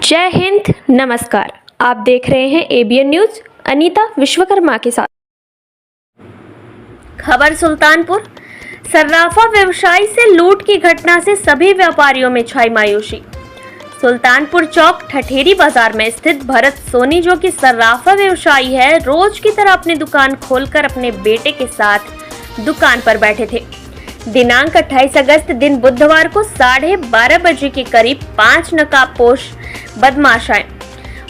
जय हिंद, नमस्कार। आप देख रहे हैं एबीएन न्यूज। अनीता विश्वकर्मा के साथ खबर सुल्तानपुर। सर्राफा व्यवसायी से लूट की घटना से सभी व्यापारियों में छाई मायूसी। सुल्तानपुर चौक ठठेरी बाजार में स्थित भरत सोनी, जो कि सर्राफा व्यवसायी है, रोज की तरह अपनी दुकान खोलकर अपने बेटे के साथ दुकान पर बैठे थे। दिनांक 28 अगस्त दिन बुधवार को 12:30 बजे के करीब 5 नकाबपोश बदमाश आए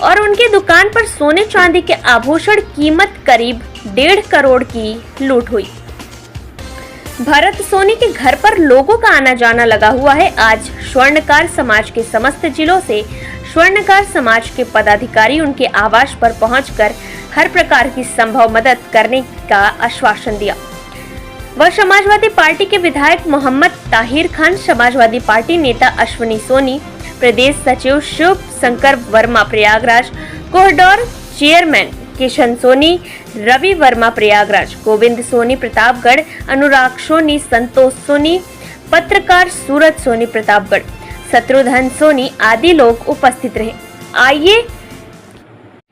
और उनकी दुकान पर सोने चांदी के आभूषण कीमत करीब 1.5 करोड़ की लूट हुई। भरत सोनी के घर पर लोगों का आना जाना लगा हुआ है। आज स्वर्णकार समाज के समस्त जिलों से स्वर्णकार समाज के पदाधिकारी उनके आवास पर पहुंचकर हर प्रकार की संभव मदद करने का आश्वासन दिया। वह समाजवादी पार्टी के विधायक मोहम्मद ताहिर खान, समाजवादी पार्टी नेता अश्विनी सोनी, प्रदेश सचिव शिव शंकर वर्मा प्रयागराज, कोहडोर चेयरमैन किशन सोनी, रवि वर्मा प्रयागराज, गोविंद सोनी प्रतापगढ़, अनुराग सोनी, संतोष सोनी, पत्रकार सूरज सोनी प्रतापगढ़, शत्रुघ्न सोनी आदि लोग उपस्थित रहे। आइए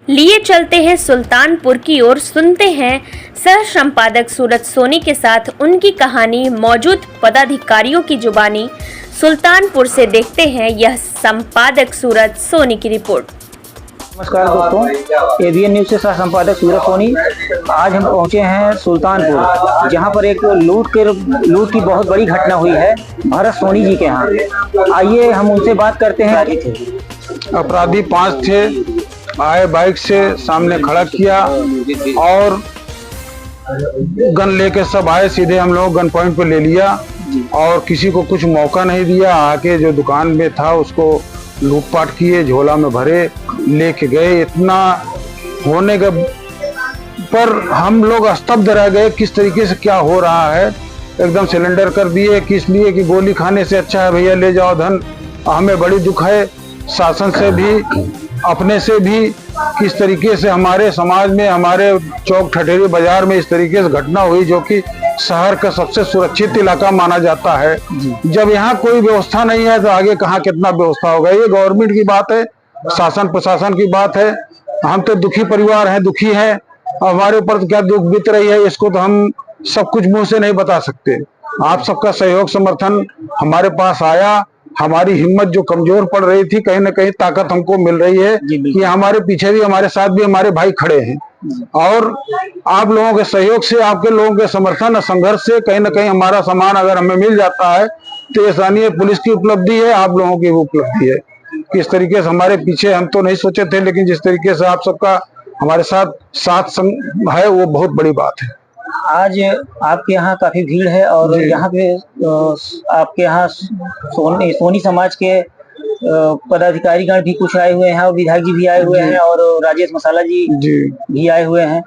लिए चलते हैं सुल्तानपुर की ओर, सुनते हैं सह संपादक सूरज सोनी के साथ उनकी कहानी। मौजूद पदाधिकारियों की जुबानी सुल्तानपुर से देखते हैं यह संपादक सूरज सोनी की रिपोर्ट। नमस्कार दोस्तों, एबीएन न्यूज से सह संपादक सूरज सोनी। आज हम पहुंचे हैं सुल्तानपुर, जहां पर एक लूट की बहुत बड़ी घटना हुई है भरत सोनी जी के यहाँ। आइए हम उनसे बात करते हैं। अपराधी 5 थे, आए बाइक से सामने खड़ा किया और गन लेके सब आए। सीधे हम लोग गन पॉइंट पे ले लिया और किसी को कुछ मौका नहीं दिया। आके जो दुकान में था उसको लूटपाट किए, झोला में भरे, लेके गए। इतना होने के पर हम लोग स्तब्ध रह गए, किस तरीके से क्या हो रहा है। एकदम सिलेंडर कर दिए, किस लिए कि गोली खाने से अच्छा है भैया ले जाओ धन। हमें बड़ी दुख है, शासन से भी अपने से भी, किस तरीके से हमारे समाज में, हमारे चौक ठठेरी बाजार में इस तरीके से घटना हुई, जो कि शहर का सबसे सुरक्षित इलाका माना जाता है। जब यहाँ कोई व्यवस्था नहीं है तो आगे कहाँ कितना व्यवस्था होगा। ये गवर्नमेंट की बात है, शासन प्रशासन की बात है। हम तो दुखी परिवार हैं, दुखी हैं। हमारे ऊपर तो क्या दुख बीत रही है, इसको तो हम सब कुछ मुंह से नहीं बता सकते। आप सबका सहयोग समर्थन हमारे पास आया। हमारी हिम्मत जो कमजोर पड़ रही थी, कहीं ना कहीं ताकत हमको मिल रही है कि हमारे पीछे भी, हमारे साथ भी हमारे भाई खड़े हैं। और आप लोगों के सहयोग से, आपके लोगों के समर्थन और संघर्ष से कहीं ना कहीं हमारा सामान अगर हमें मिल जाता है तो ये स्थानीय पुलिस की उपलब्धि है, आप लोगों की उपलब्धि है। किस तरीके से हमारे पीछे, हम तो नहीं सोचे थे, लेकिन जिस तरीके से आप सबका हमारे साथ है, वो बहुत बड़ी बात है। आज आपके यहाँ काफी भीड़ है और यहाँ पे आपके यहाँ सोनी समाज के पदाधिकारीगण भी कुछ आए हुए हैं और विधायक जी भी आए हुए हैं और राजेश मसाला जी भी आए हुए हैं।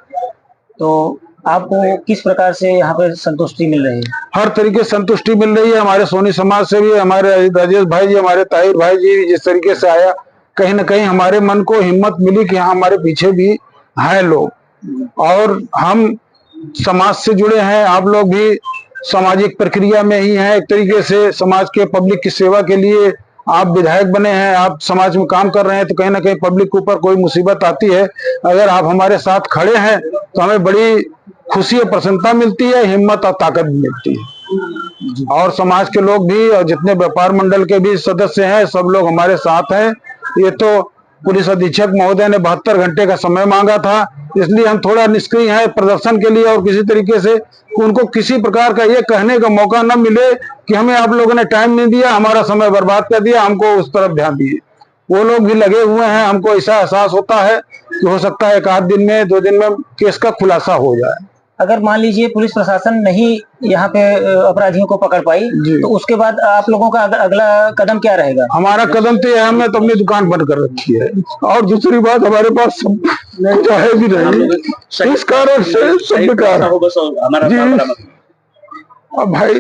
तो आपको किस प्रकार से यहाँ पे संतुष्टि मिल रही है? हर तरीके से संतुष्टि मिल रही है। हमारे सोनी समाज से भी, हमारे राजेश भाई जी, हमारे ताहिर भाई जी जिस तरीके से आया, कहीं ना कहीं हमारे मन को हिम्मत मिली कि हाँ, हमारे पीछे भी हैं लोग और हम समाज से जुड़े हैं। आप लोग भी सामाजिक प्रक्रिया में ही हैं, एक तरीके से समाज के पब्लिक की सेवा के लिए आप विधायक बने हैं, आप समाज में काम कर रहे हैं। तो कहीं ना कहीं पब्लिक के ऊपर कोई मुसीबत आती है, अगर आप हमारे साथ खड़े हैं तो हमें बड़ी खुशी और प्रसन्नता मिलती है, हिम्मत और ताकत भी मिलती है। और समाज के लोग भी और जितने व्यापार मंडल के भी सदस्य हैं, सब लोग हमारे साथ हैं। ये तो पुलिस अधीक्षक महोदय ने 72 घंटे का समय मांगा था, इसलिए हम थोड़ा निष्क्रिय हैं प्रदर्शन के लिए। और किसी तरीके से उनको किसी प्रकार का ये कहने का मौका न मिले कि हमें आप लोगों ने टाइम नहीं दिया, हमारा समय बर्बाद कर दिया, हमको उस तरफ ध्यान दिए। वो लोग भी लगे हुए हैं। हमको ऐसा एहसास होता है कि हो सकता है 1 आध दिन में, 2 दिन में केस का खुलासा हो जाए। अगर मान लीजिए पुलिस प्रशासन नहीं यहाँ पे अपराधियों को पकड़ पाई तो उसके बाद आप लोगों का अगला कदम क्या रहेगा? हमारा कदम तो है, हमने तो अपनी दुकान बंद कर रखी है और दूसरी बात हमारे पास सब कुछ है भी नहीं, इस कारण से सब बेकार है। अब भाई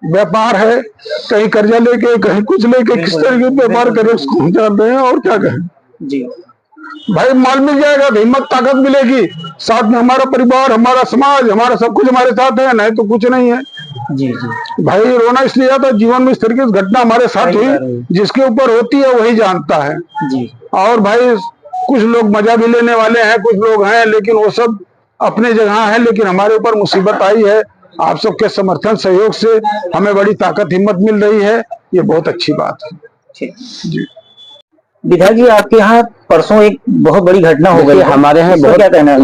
व्यापार है, कहीं कर्जा लेके, कहीं कुछ लेके, किस तरह के व्यापार करे उसको हम जान रहे हैं और क्या कहें जी। भाई माल मिल जाएगा तो हिम्मत ताकत मिलेगी, साथ में हमारा परिवार, हमारा समाज, हमारा सब कुछ हमारे साथ है, नहीं तो कुछ नहीं है। जी जी भाई रोना इसलिए आता है, जीवन में इस तरीके की घटना हमारे साथ हुई, जिसके ऊपर होती है वही जानता है। जी और भाई कुछ लोग मजा भी लेने वाले हैं, कुछ लोग हैं, लेकिन वो सब अपने जगह है। लेकिन हमारे ऊपर मुसीबत आई है, आप सबके समर्थन सहयोग से हमें बड़ी ताकत हिम्मत मिल रही है, ये बहुत अच्छी बात है। ठीक। जी विधायक जी, आपके यहाँ परसों एक बहुत बड़ी घटना हो गई, हमारे यहाँ बहुत क्या कहना है?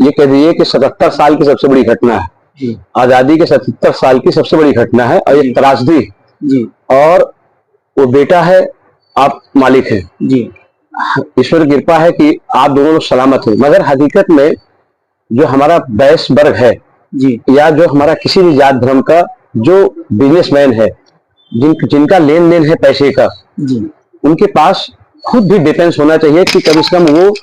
ये कह दीजिए कि 77 साल की सबसे बड़ी घटना है, जी आजादी के 77 साल की सबसे बड़ी घटना है और एक त्रासदी। जी और वो बेटा है, आप मालिक हैं, जी ईश्वर की कृपा है कि आप दोनों लोग सलामत हैं। मगर हकीकत में जो हमारा वैश्य वर्ग है जी या जो हमारा किसी भी जात धर्म का जो बिजनेसमैन है, जिनका लेन देन है पैसे का, जी उनके पास खुद भी डिफेंस होना चाहिए कि कम से कम वो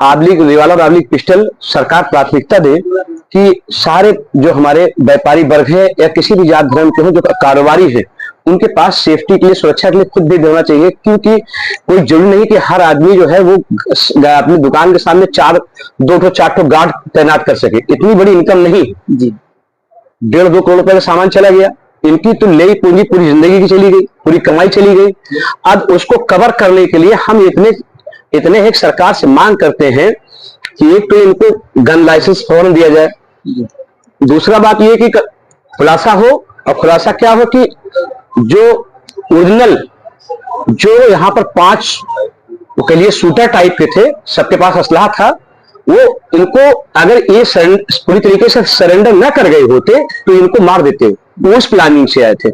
आबलिक रिवाल्वर आबलिक पिस्टल सरकार प्राथमिकता दे कि सारे जो हमारे व्यापारी वर्ग है या किसी भी जात धर्म के हो जो कारोबारी है, उनके पास सेफ्टी के लिए सुरक्षा के लिए खुद भी देना चाहिए। क्योंकि कोई जरूरी नहीं कि हर आदमी जो है वो अपनी दुकान के सामने 2-4 गार्ड तैनात कर सके। इतनी बड़ी इनकम नहीं, जी 1.5-2 करोड़ रुपए का सामान चला गया, इनकी तो नई पूंजी पूरी जिंदगी की चली गई, पूरी कमाई चली गई। अब उसको कवर करने के लिए हम इतने एक सरकार से मांग करते हैं कि एक तो इनको गन लाइसेंस फौरन दिया जाए, दूसरा बात यह कि खुलासा हो। और खुलासा क्या हो कि जो ओरिजिनल जो यहाँ पर 5 के लिए शूटर टाइप के थे, सबके पास असलहा था, वो इनको अगर ये पूरी तरीके से सरेंडर न कर गए होते तो इनको मार देते। वो उस प्लानिंग से आए थे,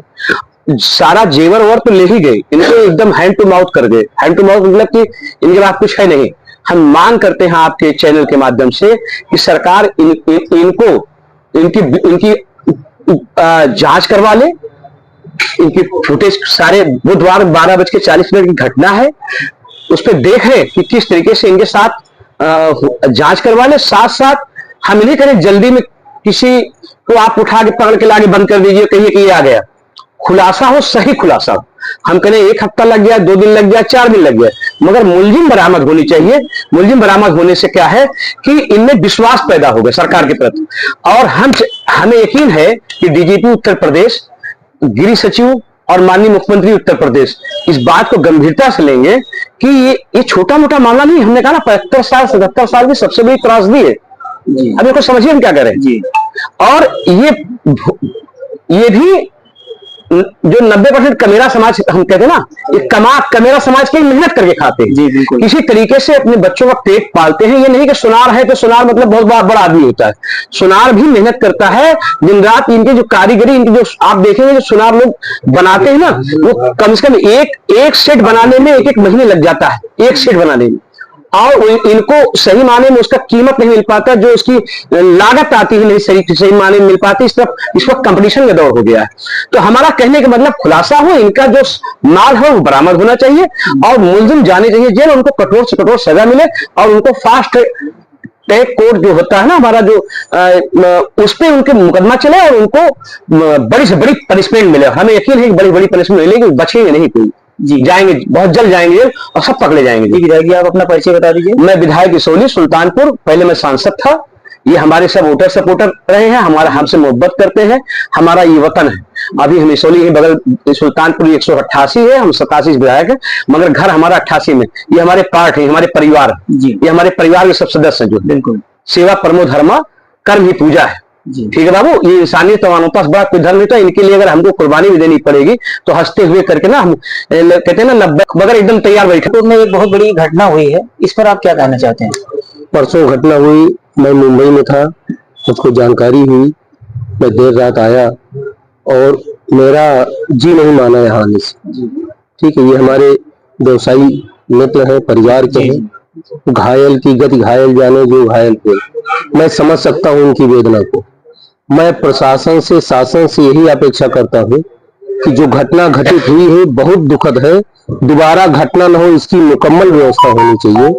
सारा जेवर और तो ले ही गए, इनको एकदम हैंड टू माउथ कर गए। हैंड टू माउथ मतलब कि इनके पास कुछ है नहीं। हम मांग करते हैं आपके चैनल के माध्यम से कि सरकार इनकी जांच करवा ले। इनकी फुटेज सारे बुधवार 12:40 की घटना है, उस पर देख रहे कि किस तरीके से इनके साथ जांच करवा ले। साथ साथ हम नहीं करें जल्दी में किसी को आप उठा के पकड़ के लाके बंद कर दीजिए, कहिए कि ये आ गया। खुलासा हो, सही खुलासा हो। हम कहें 1 हफ्ता लग गया, 2 दिन लग गया, 4 दिन लग गया, मगर मुलजिम बरामद होनी चाहिए। मुलजिम बरामद होने से क्या है कि इनमें विश्वास पैदा होगा सरकार के प्रति। और हमें यकीन है कि डीजीपी उत्तर प्रदेश, गृह सचिव और माननीय मुख्यमंत्री उत्तर प्रदेश इस बात को गंभीरता से लेंगे कि ये छोटा मोटा मामला नहीं। हमने कहा ना 75 साल 77 साल की सबसे बड़ी त्रासदी है। अब इसको समझिए हम क्या करें जी। और ये भी जो 90% कमेरा समाज हम कहते हैं ना, ये कमेरा समाज की मेहनत करके खाते हैं जी, बिल्कुल। किसी तरीके से अपने बच्चों का पेट पालते हैं। ये नहीं कि सुनार है तो सुनार मतलब बहुत बड़ा आदमी होता है। सुनार भी मेहनत करता है दिन रात। इनकी जो कारीगरी, इनकी जो आप देखेंगे जो सुनार लोग बनाते हैं ना, वो कम से कम एक सेट बनाने में 1 महीने लग जाता है, एक सेट बनाने में। और इनको सही माने में उसका कीमत नहीं मिल पाता, जो उसकी लागत आती है नहीं सही माने में मिल पाती। इस वक्त कंपटीशन का दौर हो गया है। तो हमारा कहने का मतलब खुलासा हो, इनका जो माल है वो बरामद होना चाहिए और मुलजिम जाने चाहिए जेल। उनको कठोर से कठोर सजा मिले और उनको फास्ट ट्रैक कोर्ट जो होता है ना हमारा, जो उस पर उनके मुकदमा चले और उनको बड़ी से बड़ी पनिशमेंट मिले। हमें यकीन है कि बड़ी बड़ी पनिशमेंट मिलेगी, बचेंगे नहीं कोई जी, जाएंगे बहुत जल्द जाएंगे और सब पकड़े जाएंगे जी। विधायक जी, आप अपना परिचय बता दीजिए। मैं विधायक इसोली, सुल्तानपुर। पहले मैं सांसद था। ये हमारे सब वोटर सपोर्टर रहे हैं, हमसे मोहब्बत करते हैं। हमारा ये वतन है। अभी हम इसोली ही बगल सुल्तानपुर 188 है, हम 87 विधायक है, मगर घर हमारा 88 में। ये हमारे पार्ट है, हमारे परिवार जी, ये हमारे परिवार के सब सदस्य हैं। जो बिल्कुल सेवा परमो धर्मा, कर्म ही पूजा है। ठीक है बाबू, ये इंसानियत और मानवता से बड़ा कोई धर्म नहीं था। इनके लिए अगर हमको कुर्बानी भी देनी पड़ेगी तो हंसते हुए करके ना, हम कहते हैं ना, मगर एकदम तैयार बैठे। तो में एक बहुत बड़ी घटना हुई है, इस पर आप क्या कहना चाहते हैं? परसों घटना हुई, मैं मुंबई में था, मुझको जानकारी हुई, मैं देर रात आया और मेरा जी नहीं माना यहाँ आने से। ठीक है, ये हमारे व्यवसायी मित्र है, परिवार के हैं। घायल की गति घायल जाने जो घायल हुए, मैं समझ सकता हूँ उनकी वेदना को। मैं प्रशासन से, शासन से यही अपेक्षा करता हूँ कि जो घटना घटित हुई है बहुत दुखद है, दोबारा घटना न हो, इसकी मुकम्मल व्यवस्था होनी चाहिए।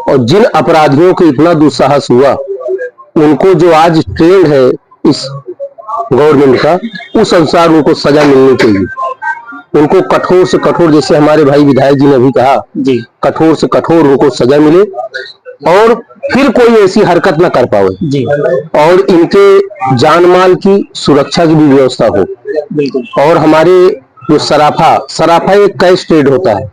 और जिन अपराधियों को इतना दुस्साहस हुआ, उनको जो आज ट्रेंड है इस गवर्नमेंट का, उस अनुसार उनको सजा मिलनी चाहिए। उनको कठोर से कठोर, जैसे हमारे भाई विधायक जी ने भी कहा जी, कठोर से कठोर उनको सजा मिले। और फिर कोई ऐसी हरकत न कर पाए जी और इनके जान माल की सुरक्षा की भी व्यवस्था हो। बिल्कुल। और हमारे जो सराफा एक कैश ट्रेड होता है,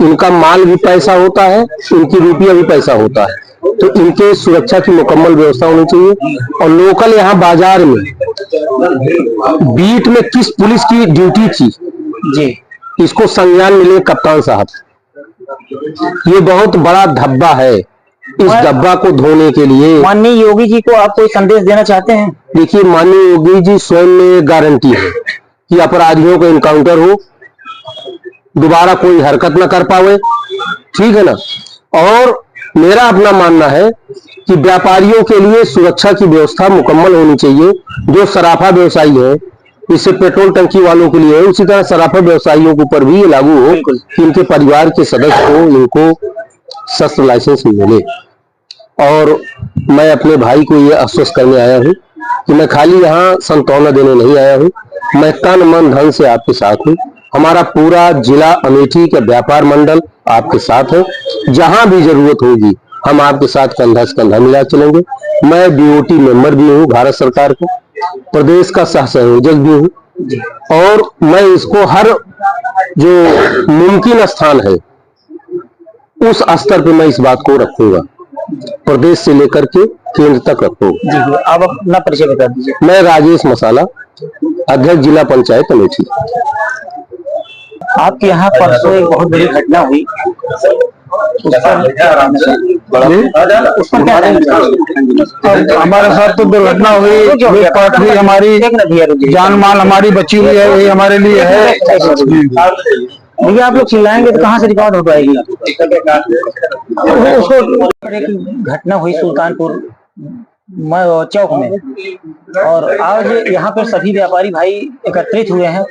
इनका माल भी पैसा होता है, इनकी रुपया भी पैसा होता है, तो इनके सुरक्षा की मुकम्मल व्यवस्था होनी चाहिए। और लोकल यहाँ बाजार में बीट में किस पुलिस की ड्यूटी थी जी इसको संज्ञान मिले कप्तान साहब। ये बहुत बड़ा धब्बा है, इस धब्बा को धोने के लिए माननीय योगी जी को आप कोई संदेश देना चाहते हैं? देखिए, माननीय योगी जी स्वयं में गारंटी है कि अपराधियों को इनकाउंटर हो, दोबारा कोई हरकत न कर पावे, ठीक है ना। और मेरा अपना मानना है कि व्यापारियों के लिए सुरक्षा की व्यवस्था मुकम्मल होनी चाहिए। जो सराफा व्यवसायी है, इससे पेट्रोल टंकी वालों के लिए है, उसी तरह सराफा व्यवसायियों के ऊपर भी ये लागू हो कि इनके परिवार के सदस्य को इनको शस्त्र लाइसेंस मिले। और मैं अपने भाई को ये आश्वस्त करने आया हूँ कि मैं खाली यहाँ सांत्वना देने नहीं आया हूँ, मैं तन मन धन से आपके साथ हूँ। हमारा पूरा जिला अमेठी का व्यापार मंडल आपके साथ है, जहां भी जरूरत होगी हम आपके साथ कंधा से कंधा मिला चलेंगे। मैं बीओटी मेंबर भी हूँ भारत सरकार को, प्रदेश का सह संयोजक भी हूँ, और मैं इसको हर जो मुमकिन स्थान है उस स्तर पे मैं इस बात को रखूंगा, प्रदेश से लेकर के केंद्र तक रखूंगा। जी आप अपना परिचय बता दीजिए। मैं राजेश मसाला, अध्यक्ष जिला पंचायत अमेठी। आपके यहाँ परसों एक बहुत बड़ी घटना हुई, उस पर क्या हमारे साथ तो दुर्घटना हुई, एक पटरी हमारी जान माल हमारी बची हुई है, यही हमारे लिए है। भैया आप लोग चिल्लाएंगे तो कहाँ से रिकॉर्ड हो पाएगी? उसको एक घटना हुई सुल्तानपुर चौक में, और आज यहाँ पर सभी व्यापारी भाई एकत्रित हुए हैं,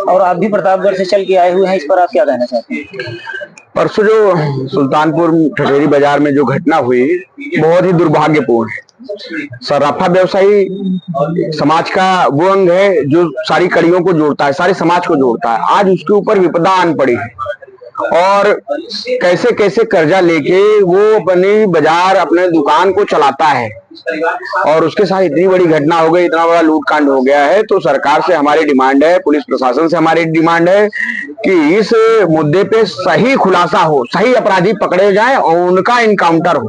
और आप भी प्रतापगढ़ से चल के आए हुए हैं, इस पर आप क्या कहना चाहते हैं? परसों जो सुल्तानपुर ठठेरी बाजार में जो घटना हुई बहुत ही दुर्भाग्यपूर्ण है। सराफा व्यवसायी समाज का वो अंग है जो सारी कड़ियों को जोड़ता है, सारे समाज को जोड़ता है। आज उसके ऊपर विपदा आन पड़ी है, और कैसे कैसे कर्जा लेके वो अपनी बाजार अपने दुकान को चलाता है, और उसके साथ इतनी बड़ी घटना हो गई, इतना बड़ा लूटकांड हो गया है। तो सरकार से हमारी डिमांड है, पुलिस प्रशासन से हमारी डिमांड है कि इस मुद्दे पे सही खुलासा हो, सही अपराधी पकड़े जाएं और उनका इनकाउंटर हो,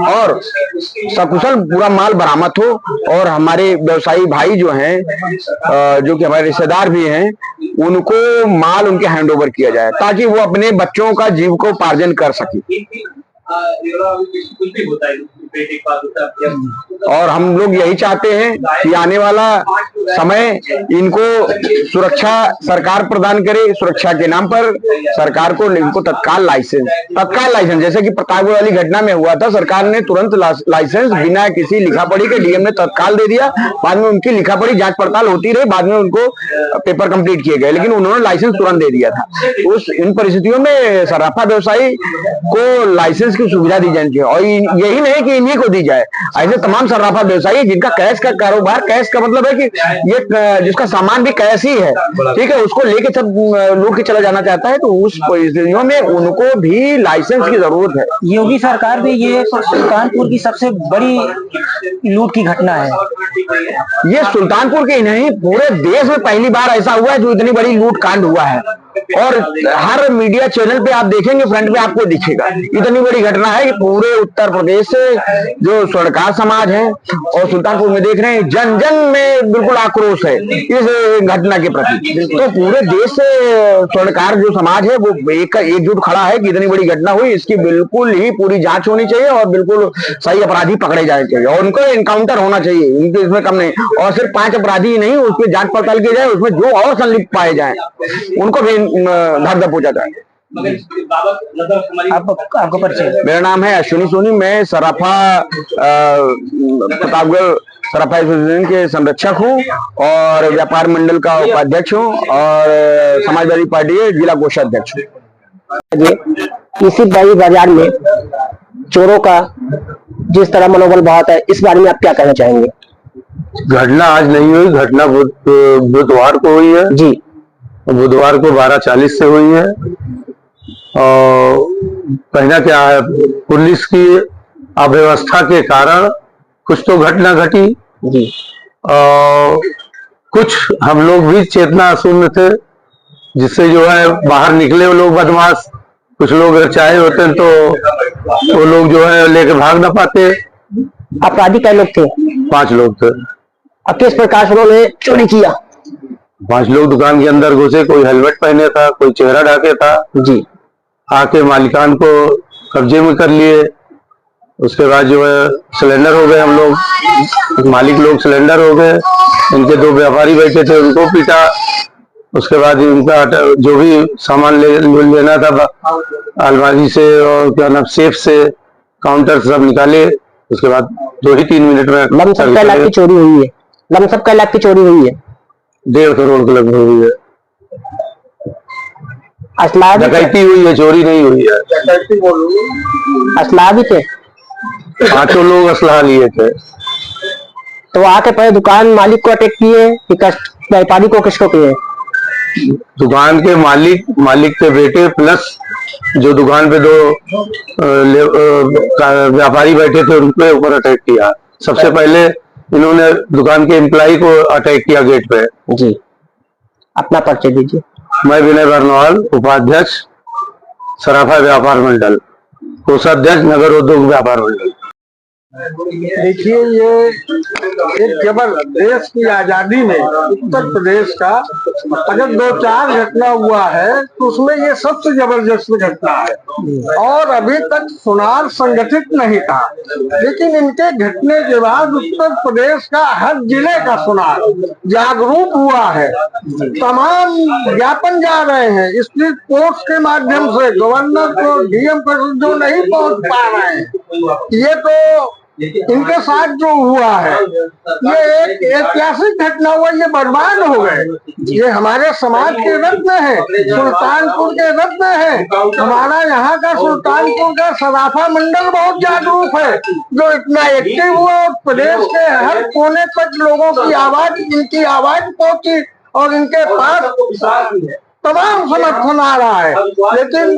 और सकुशल पूरा माल बरामद हो, और हमारे व्यवसायी भाई जो हैं, जो कि हमारे रिश्तेदार भी हैं, उनको माल उनके हैंडओवर किया जाए, ताकि वो अपने बच्चों का जीविकोपार्जन कर सके। और हम लोग यही चाहते हैं कि आने वाला समय इनको सुरक्षा सरकार प्रदान करे। सुरक्षा के नाम पर सरकार को इनको तत्काल लाइसेंस, जैसे कि प्रतापगढ़ वाली घटना में हुआ था, सरकार ने तुरंत लाइसेंस बिना किसी लिखा पढ़ी के डीएम ने तत्काल दे दिया। बाद में उनकी लिखा पढ़ी जांच पड़ताल होती रही, बाद में उनको पेपर कंप्लीट किए गए, लेकिन उन्होंने लाइसेंस तुरंत दे दिया था। इन परिस्थितियों में सराफा व्यवसायी को लाइसेंस की सुविधा दी जानी चाहिए, और यही नहीं कि इन्हीं को दी जाए, ऐसे तमाम सराफा व्यवसायी जिनका कैश का कारोबार, कैश का मतलब है कि ये जिसका सामान भी कैश ही है, ठीक है, उसको लेके सब लूट के चला जाना चाहता है, तो उस परिस्थितियों में उनको भी लाइसेंस की जरूरत है। योगी सरकार भी ये सुल्तानपुर की सबसे बड़ी लूट की घटना है। ये सुल्तानपुर के नहीं, पूरे देश में पहली बार ऐसा हुआ है जो इतनी बड़ी लूट कांड हुआ है, और हर मीडिया चैनल पे आप देखेंगे, फ्रंट पे आपको दिखेगा। इतनी बड़ी घटना है कि पूरे उत्तर प्रदेश से जो स्वर्णकार समाज है और सुल्तानपुर में देख रहे हैं, जन जन में बिल्कुल आक्रोश है इस घटना के प्रति। तो पूरे देश से स्वर्णकार जो समाज है वो एकजुट खड़ा है कि इतनी बड़ी घटना हुई, इसकी बिल्कुल ही पूरी जांच होनी चाहिए, और बिल्कुल सही अपराधी पकड़े जाने चाहिए, और उनको इनकाउंटर होना चाहिए, उनके इसमें कम नहीं। और सिर्फ 5 अपराधी ही नहीं, उस पर जांच पड़ताल की जाए, उसमें जो और संलिप्त पाए जाए उनको भी धर पूछा जाए। आपका परिचय? मेरा नाम है अश्विनी सोनी, मैं सराफा प्रतापगढ़ सराफा एसोसिएशन के संरक्षक हूँ, और व्यापार मंडल का उपाध्यक्ष हूँ, और समाजवादी पार्टी के जिला कोषाध्यक्ष हूँ। इसी बड़ी बाजार में चोरों का जिस तरह मनोबल बहुत है, इस बारे में आप क्या कहना चाहेंगे? घटना आज नहीं हुई, घटना बुधवार को हुई है जी, बुधवार को 12:40 से हुई है। और कहना क्या है, पुलिस की अव्यवस्था के कारण कुछ तो घटना घटी जी। और कुछ हम लोग भी चेतना शून्य थे, जिससे जो है बाहर निकले वो लोग बदमाश। कुछ लोग चाहे होते हैं तो वो लोग जो है लेके भाग ना पाते। अपराधी कै लोग थे? 5 लोग थे। अब किस प्रकार से उन्होंने चोरी किया? 5 लोग दुकान के अंदर घुसे, कोई हेलमेट पहने था, कोई चेहरा ढके था जी। आके मालिकान को कब्जे में कर लिए। उसके बाद जो है सिलेंडर हो गए, हम लोग मालिक लोग सिलेंडर हो गए। इनके 2 व्यापारी बैठे थे, उनको पीटा। उसके बाद इनका जो भी सामान लेना था अलमारी से और क्या नाम सेफ से, काउंटर सब निकाले। उसके बाद 2 ही 3 मिनट में लमसम कै लाख की चोरी हुई है? लमसम कै लाख की चोरी हुई है? 1.5 करोड़ के लगभग हुई है। असला भी डकैती हुई है, चोरी नहीं हुई है। असला भी थे? 5 लोग असला लिए थे। तो आके पहले दुकान मालिक को अटैक किए कि व्यापारी को, किसको किए? दुकान के मालिक के बेटे प्लस जो दुकान पे 2 व्यापारी बैठे थे उनके ऊपर अटैक किया। सबसे पहले इन्होंने दुकान के एम्प्लॉय को अटैक किया गेट पे। जी। अपना परिचय दीजिए। मैं विनय बर्नवाल, उपाध्यक्ष सराफा व्यापार मंडल, कोषाध्यक्ष नगर उद्योग व्यापार मंडल। देखिए, ये एक केवल देश की आजादी में उत्तर प्रदेश का अगर 2-4 घटना हुआ है तो उसमें ये सबसे जबरदस्त घटना है। और अभी तक सुनार संगठित नहीं था, लेकिन इनके घटने के बाद उत्तर प्रदेश का हर जिले का सुनार जागरूक हुआ है। तमाम ज्ञापन जा रहे हैं स्ट्रीट पोस्ट के माध्यम से गवर्नर को, डीएम को, जो नहीं पहुंच पा रहे हैं। ये तो इनके साथ जो हुआ है ये एक ऐतिहासिक घटना हुआ, ये बर्बाद हो गए। ये हमारे समाज के रत्न है, सुल्तानपुर के रत्न है। हमारा यहाँ का सुल्तानपुर का सराफा मंडल बहुत जागरूक है, जो इतना एक्टिव हुआ और प्रदेश के हर कोने तक लोगों की आवाज, इनकी आवाज पहुंची और इनके पास तमाम समर्थन आ रहा है। लेकिन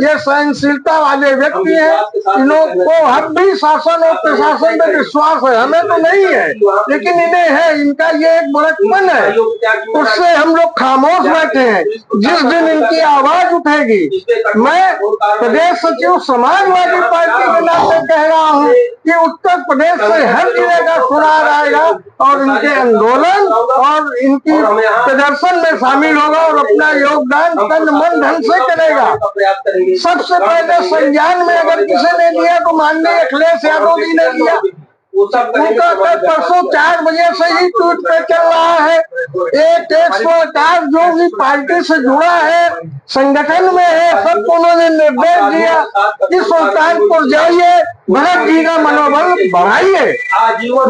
ये सहनशीलता वाले व्यक्ति हैं, इनको हम भी शासन और प्रशासन में विश्वास है, हमें तो नहीं है लेकिन इन्हें है। इनका ये एक बड़कपन है, उससे हम लोग खामोश बैठे हैं। जिस दिन इनकी आवाज उठेगी, मैं प्रदेश सचिव समाजवादी पार्टी के नाते कह रहा हूँ कि उत्तर प्रदेश से हर जिले का सुनार आएगा और इनके आंदोलन और इनकी प्रदर्शन में शामिल होगा और अपना योगदान तन मन धन से करेगा। सबसे पहले संज्ञान में अगर किसी ने लिया तो माननीय अखिलेश यादव जी ने लिया। उनका परसों 4 बजे से ही ट्वीट पे चल रहा है। एक सरकार जो भी पार्टी से जुड़ा है, संगठन में है, सबको उन्होंने निर्देश दिया कि सुल्तानपुर जाइए, भरत जी का मनोबल बढ़ाइए।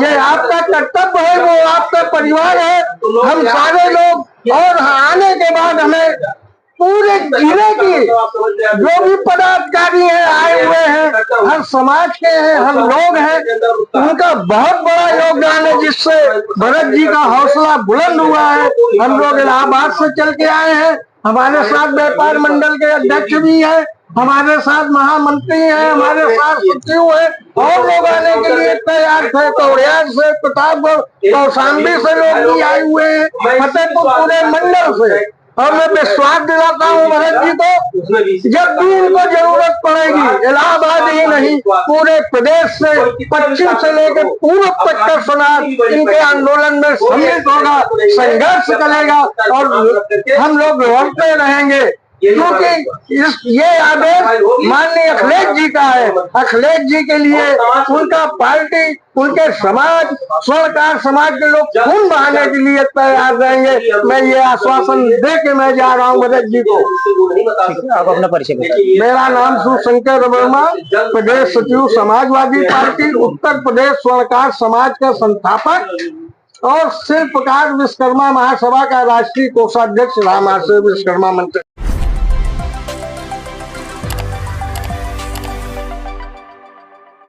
ये आपका कर्तव्य है, वो आपका परिवार है। हम सारे लोग और आने के बाद हमें पूरे जिले की जो भी पदाधिकारी हैं आए हुए हैं, हर समाज के हैं, हर लोग हैं, उनका बहुत बड़ा योगदान है, जिससे भरत जी का हौसला बुलंद हुआ है। हम लोग इलाहाबाद से चल के आए हैं, हमारे साथ व्यापार मंडल के अध्यक्ष भी हैं, हमारे साथ महामंत्री हैं, हमारे साथ सचिव है और लोग आने के लिए तैयार थे। कौड़ियार से, प्रतापगढ़, कौशाम्बी से लोग भी आए हुए हैं, फतेहपुर पूरे मंडल से। और मैं विश्वास दिलाता हूँ भरत जी को, जब भी इनको जरूरत पड़ेगी, इलाहाबाद ही नहीं पूरे प्रदेश से, पश्चिम से लेकर पूर्व तक का सुनार इनके आंदोलन में सम्मिलित होगा, संघर्ष करेगा और हम लोग लड़ते रहेंगे। क्योंकि ये आदेश माननीय अखिलेश जी का है। अखिलेश जी के लिए उनका पार्टी, उनके समाज, स्वर्णकार समाज के लोग खून बहाने के लिए तैयार रहेंगे। मैं ये आश्वासन दे के मैं जा रहा हूँ भरत जी को। आप अपना परिचय बताइए। मेरा नाम शिवशंकर वर्मा, प्रदेश सचिव समाजवादी पार्टी, उत्तर प्रदेश स्वर्णकार समाज का संस्थापक और शिल्पकार विश्वकर्मा महासभा का राष्ट्रीय कोषाध्यक्ष राम आश्रय विश्वकर्मा मंच।